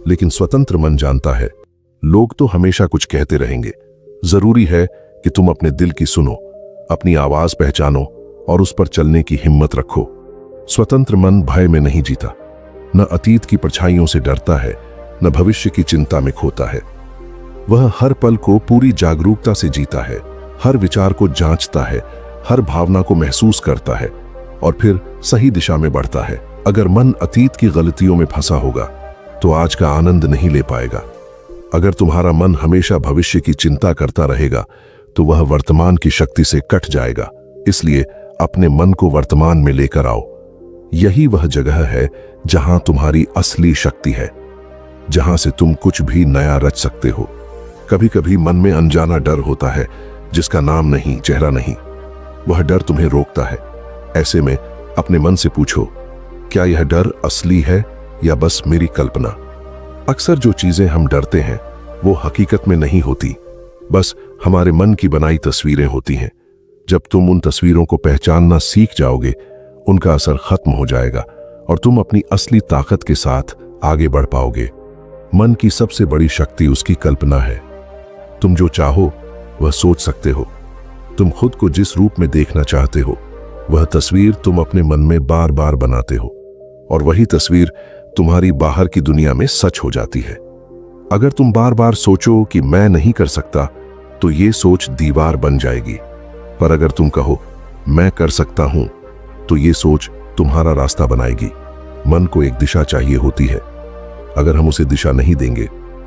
लेकिन स्वतंत्र मन जानता है, लोग तो हमेशा कुछ कहते रहेंगे। जरूरी है कि तुम अपने दिल की सुनो, अपनी आवाज पहचानो और उस पर चलने की हिम्मत रखो। स्वतंत्र मन भय में नहीं जीता, न अतीत की परछाइयों से डरता है, न भविष्य की चिंता में खोता है। वह हर पल को पूरी जागरूकता से जीता है, हर विचार को जांचता है, हर भावना को महसूस करता है और फिर सही दिशा में बढ़ता है। अगर मन अतीत की गलतियों में फंसा होगा तो आज का आनंद नहीं ले पाएगा। अगर तुम्हारा मन हमेशा भविष्य की चिंता करता रहेगा तो वह वर्तमान की शक्ति से कट जाएगा। इसलिए अपने मन को वर्तमान में लेकर आओ। यही वह जगह है जहां तुम्हारी असली शक्ति है, जहां से तुम कुछ भी नया रच सकते हो। कभी कभी मन में अनजाना डर होता है जिसका नाम नहीं, चेहरा नहीं। वह डर तुम्हें रोकता है। ऐसे में अपने मन से पूछो, क्या यह डर असली है या बस मेरी कल्पना? अक्सर जो चीजें हम डरते हैं वो हकीकत में नहीं होती, बस हमारे मन की बनाई तस्वीरें होती हैं। जब तुम उन तस्वीरों को पहचानना सीख जाओगे, उनका असर खत्म हो जाएगा और तुम अपनी असली ताकत के साथ आगे बढ़ पाओगे। मन की सबसे बड़ी शक्ति उसकी कल्पना है। तुम जो चाहो वह सोच सकते हो। तुम खुद को जिस रूप में देखना चाहते हो वह तस्वीर तुम अपने मन में बार बार बनाते हो और वही तस्वीर तुम्हारी बाहर की दुनिया में सच हो जाती है। अगर तुम बार बार सोचो कि मैं नहीं कर सकता तो ये सोच दीवार बन जाएगी, पर अगर तुम कहो मैं कर सकता हूं तो ये सोच तुम्हारा रास्ता बनाएगी। मन को एक दिशा चाहिए होती है। अगर हम उसे दिशा नहीं देंगे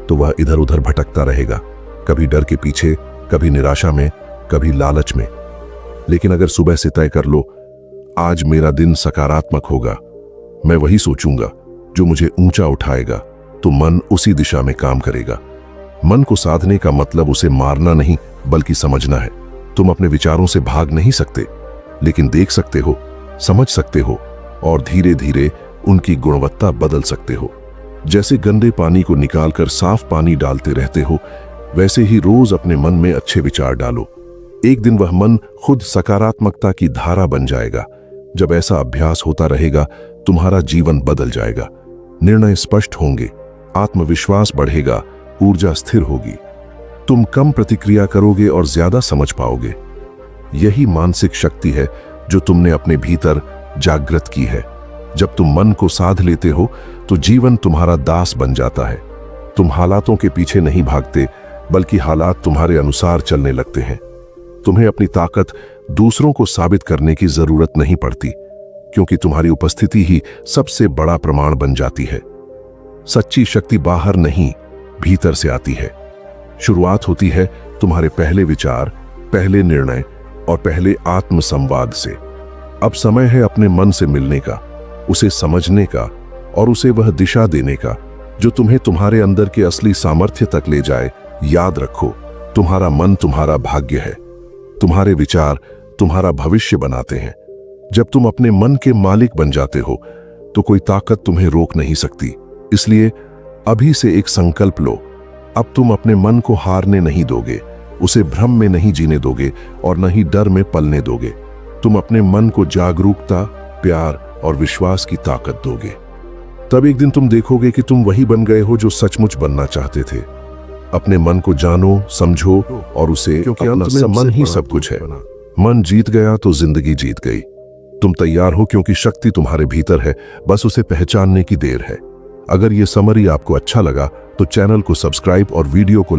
तो वह इधर उधर भटकता रहेगा, कभी डर के पीछे, कभी निराशा में, कभी लालच में। लेकिन अगर सुबह से तय कर लो, आज मेरा दिन सकारात्मक होगा, मैं वही सोचूंगा जो मुझे ऊंचा उठाएगा, तो मन उसी दिशा में काम करेगा। मन को साधने का मतलब उसे मारना नहीं बल्कि समझना है। तुम अपने विचारों से भाग नहीं सकते, लेकिन देख सकते हो, समझ सकते हो और धीरे धीरे उनकी गुणवत्ता बदल सकते हो। जैसे गंदे पानी को निकालकर साफ पानी डालते रहते हो, वैसे ही रोज अपने मन में अच्छे विचार डालो। एक दिन वह मन खुद सकारात्मकता की धारा बन जाएगा। जब ऐसा अभ्यास होता रहेगा, तुम्हारा जीवन बदल जाएगा। निर्णय स्पष्ट होंगे, आत्मविश्वास बढ़ेगा, ऊर्जा स्थिर होगी। तुम कम प्रतिक्रिया करोगे और ज्यादा समझ पाओगे। यही मानसिक शक्ति है जो तुमने अपने भीतर जागृत की है। जब तुम मन को साध लेते हो तो जीवन तुम्हारा दास बन जाता है। तुम हालातों के पीछे नहीं भागते, बल्कि हालात तुम्हारे अनुसार चलने लगते हैं। तुम्हें अपनी ताकत दूसरों को साबित करने की जरूरत नहीं पड़ती, क्योंकि तुम्हारी उपस्थिति ही सबसे बड़ा प्रमाण बन जाती है। सच्ची शक्ति बाहर नहीं, भीतर से आती है। शुरुआत होती है तुम्हारे पहले विचार, पहले निर्णय और पहले आत्म संवाद से। अब समय है अपने मन से मिलने का, उसे समझने का और उसे वह दिशा देने का जो तुम्हें तुम्हारे अंदर के असली सामर्थ्य तक ले जाए। याद रखो, तुम्हारा मन तुम्हारा भाग्य है। तुम्हारे विचार तुम्हारा भविष्य बनाते हैं। जब तुम अपने मन के मालिक बन जाते हो तो कोई ताकत तुम्हें रोक नहीं सकती। इसलिए अभी से एक संकल्प लो, अब तुम अपने मन को हारने नहीं दोगे, उसे भ्रम में नहीं जीने दोगे और न ही डर में पलने दोगे। तुम अपने मन को जागरूकता, प्यार और विश्वास की ताकत दोगे। तब एक दिन तुम देखोगे कि तुम वही बन गए हो जो सचमुच बनना चाहते थे। अपने मन को जानो, समझो और उसे, क्योंकि अंत में मन ही सब कुछ है। मन जीत गया तो जिंदगी जीत गई। तुम तैयार हो क्योंकि शक्ति तुम्हारे भीतर है, बस उसे पहचानने की देर है। अगर ये समरी आपको अच्छा लगा तो चैनल को सब्सक्राइब और वीडियो को